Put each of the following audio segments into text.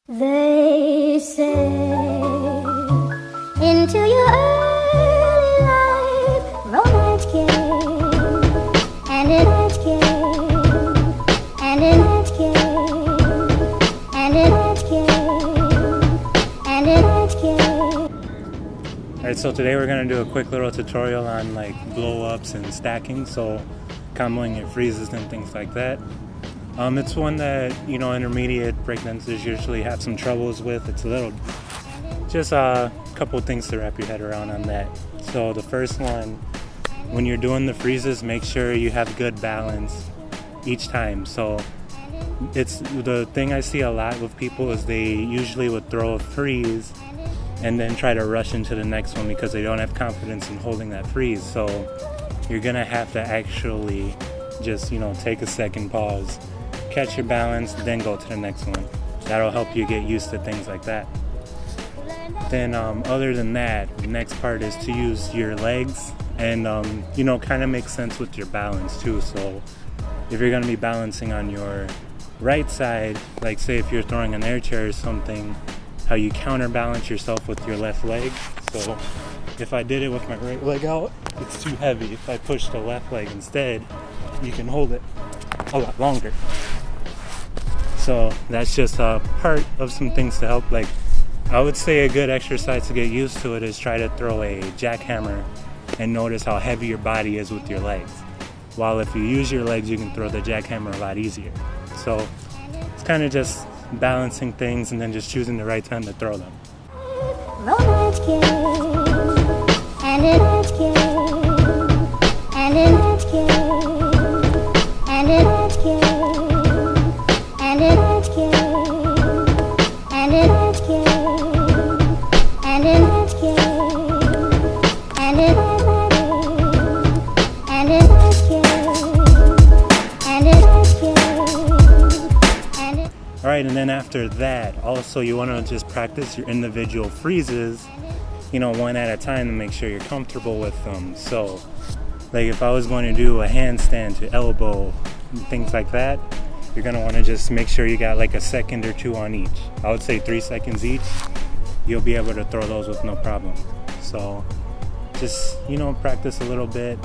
They say into your early life romance came, and it came, and it came, and it came, and it came. Alright, so today we're going to do a quick little tutorial on like blow ups and stacking, so comboing your freezes and things like that. It's one that, you know, intermediate breakdancers usually have some troubles with. It's a little, just a couple things to wrap your head around on that. So the first one, when you're doing the freezes, make sure you have good balance each time. So it's the thing I see a lot with people is they usually would throw a freeze and then try to rush into the next one because they don't have confidence in holding that freeze. So you're gonna have to actually just, you know, take a second, pause, catch your balance, then go to the next one. That'll help you get used to things like that. Then other than that, the next part is to use your legs and you know, kind of make sense with your balance too. So if you're gonna be balancing on your right side, like say if you're throwing an air chair or something, how you counterbalance yourself with your left leg. So if I did it with my right leg out, it's too heavy. If I push the left leg instead, you can hold it a lot longer. So that's just a part of some things to help. Like I would say a good exercise to get used to it is try to throw a jackhammer and notice how heavy your body is with your legs. While if you use your legs, you can throw the jackhammer a lot easier. So it's kind of just balancing things and then just choosing the right time to throw them. Romance came, and it came, and it came, and it came, and it came, and it came, and it came, and it came, and it came, and it. Alright, and then after that, also you want to just practice your individual freezes, you know, one at a time to make sure you're comfortable with them. So, like if I was going to do a handstand to elbow, and things like that, you're going to want to just make sure you got like a second or two on each. I would say 3 seconds each. You'll be able to throw those with no problem. So, just, you know, practice a little bit.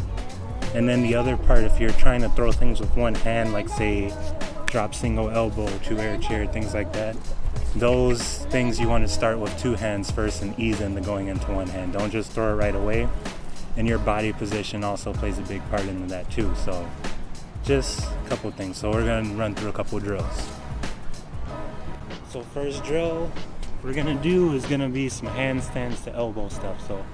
And then the other part, if you're trying to throw things with one hand, like say drop single elbow to air chair, things like that, those things you want to start with 2 hands first and ease into going into 1 hand. Don't just throw it right away. And your body position also plays a big part into that too. So just a couple things. So we're going to run through a couple drills. So first drill we're going to do is going to be some handstands to elbow stuff. So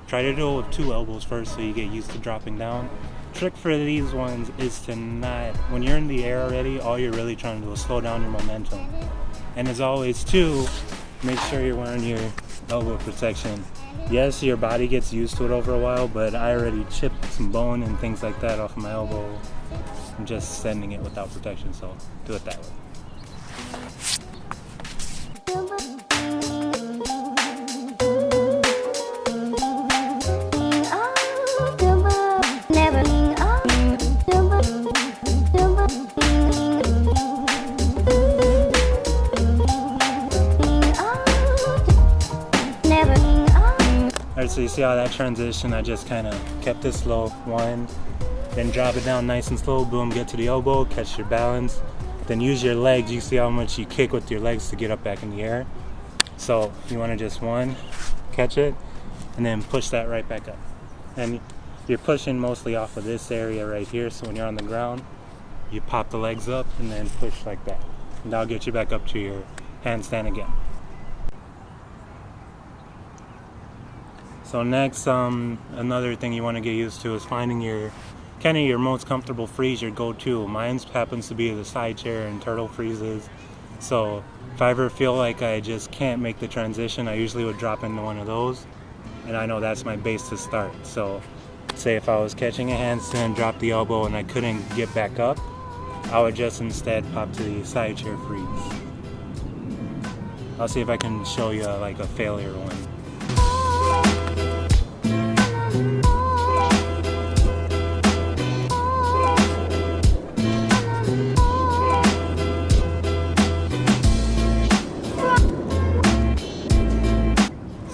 try to do it with 2 elbows first so you get used to dropping down. Trick for these ones is to not, when you're in the air already, all you're really trying to do is slow down your momentum. And as always too, make sure you're wearing your elbow protection. Yes, your body gets used to it over a while, but I already chipped some bone and things like that off of my elbow. I'm just sending it without protection, so do it that way. Alright, so you see how that transition, I just kind of kept it slow, 1, then drop it down nice and slow, boom, get to the elbow, catch your balance, then use your legs. You see how much you kick with your legs to get up back in the air. So you want to just 1, catch it, and then push that right back up. And you're pushing mostly off of this area right here, so when you're on the ground, you pop the legs up and then push like that. And that'll get you back up to your handstand again. So next, another thing you want to get used to is finding your kind of your most comfortable freeze, your go-to. Mine happens to be the side chair and turtle freezes. So if I ever feel like I just can't make the transition, I usually would drop into one of those, and I know that's my base to start. So say if I was catching a handstand, drop the elbow, and I couldn't get back up, I would just instead pop to the side chair freeze. I'll see if I can show you like a failure one.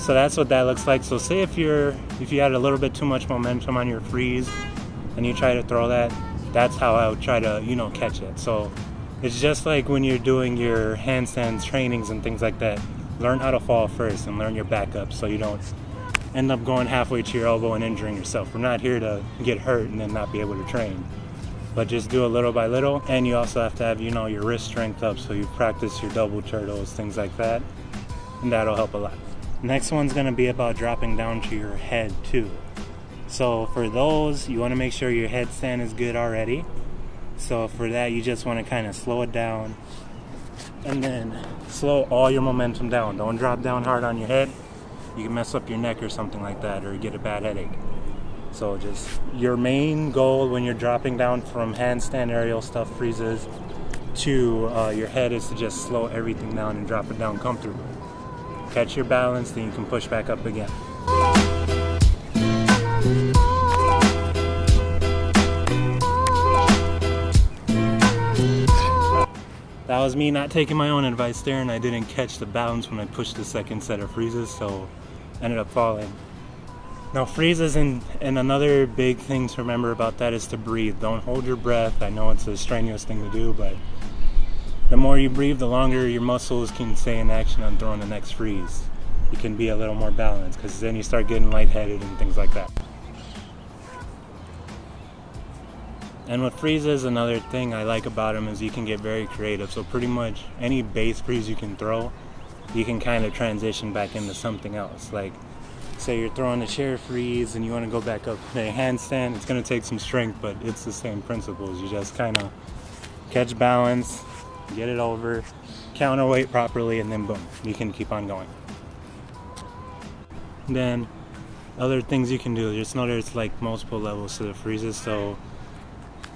So that's what that looks like. So say if you had a little bit too much momentum on your freeze and you try to throw that, that's how I would try to, catch it. So it's just like when you're doing your handstands trainings and things like that. Learn how to fall first and learn your backup so you don't end up going halfway to your elbow and injuring yourself. We're not here to get hurt and then not be able to train. But just do it little by little, and you also have to have, your wrist strength up, so you practice your double turtles, things like that, and that'll help a lot. Next one's gonna be about dropping down to your head too. So for those, you wanna make sure your headstand is good already. So for that, you just wanna kind of slow it down, and then slow all your momentum down. Don't drop down hard on your head. You can mess up your neck or something like that, or get a bad headache. So just your main goal when you're dropping down from handstand aerial stuff freezes to your head is to just slow everything down and drop it down comfortably. Catch your balance, then you can push back up again. That was me not taking my own advice there, and I didn't catch the balance when I pushed the second set of freezes, so I ended up falling. Now freezes, and another big thing to remember about that is to breathe. Don't hold your breath. I know it's a strenuous thing to do, but the more you breathe, the longer your muscles can stay in action on throwing the next freeze. You can be a little more balanced, because then you start getting lightheaded and things like that. And with freezes, another thing I like about them is you can get very creative. So pretty much any base freeze you can throw, you can kind of transition back into something else. Like, say you're throwing a chair freeze and you want to go back up to a handstand. It's going to take some strength, but it's the same principles. You just kind of catch balance, get it over, counterweight properly, and then boom, you can keep on going. Then other things you can do, just know there's like multiple levels to the freezes. So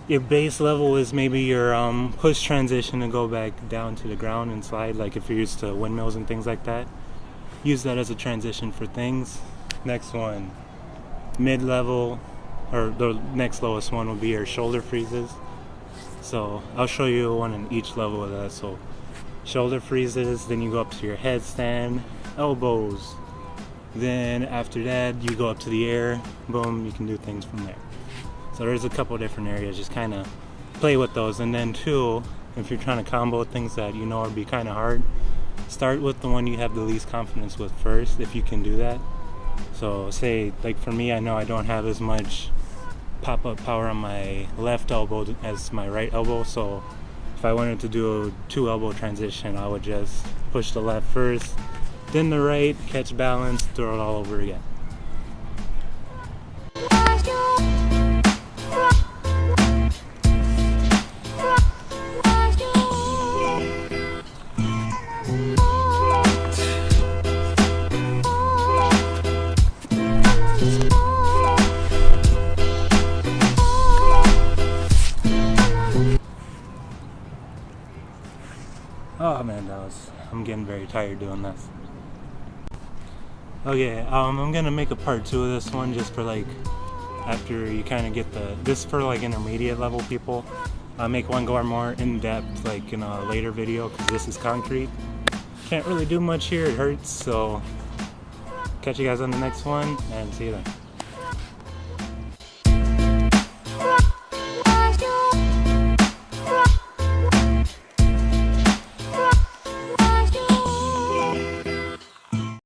your base level is maybe your push transition to go back down to the ground and slide, like if you're used to windmills and things like that. Use that as a transition for things. Next one, mid-level, or the next lowest one will be your shoulder freezes. So I'll show you one in each level of that. So shoulder freezes, then you go up to your headstand, elbows. Then after that, you go up to the air, boom, you can do things from there. So there's a couple different areas, just kind of play with those. And then two, if you're trying to combo things that would be kind of hard, start with the one you have the least confidence with first, if you can do that. So say, like for me, I know I don't have as much pop-up power on my left elbow as my right elbow, so if I wanted to do a 2-elbow transition, I would just push the left first, then the right, catch balance, throw it all over again. Oh man, I'm getting very tired doing this. Okay, I'm gonna make a part 2 of this one just for like, after you kind of get this for like intermediate level people. I'll make one go more in depth like in a later video, because this is concrete. Can't really do much here, it hurts, so catch you guys on the next one and see you then.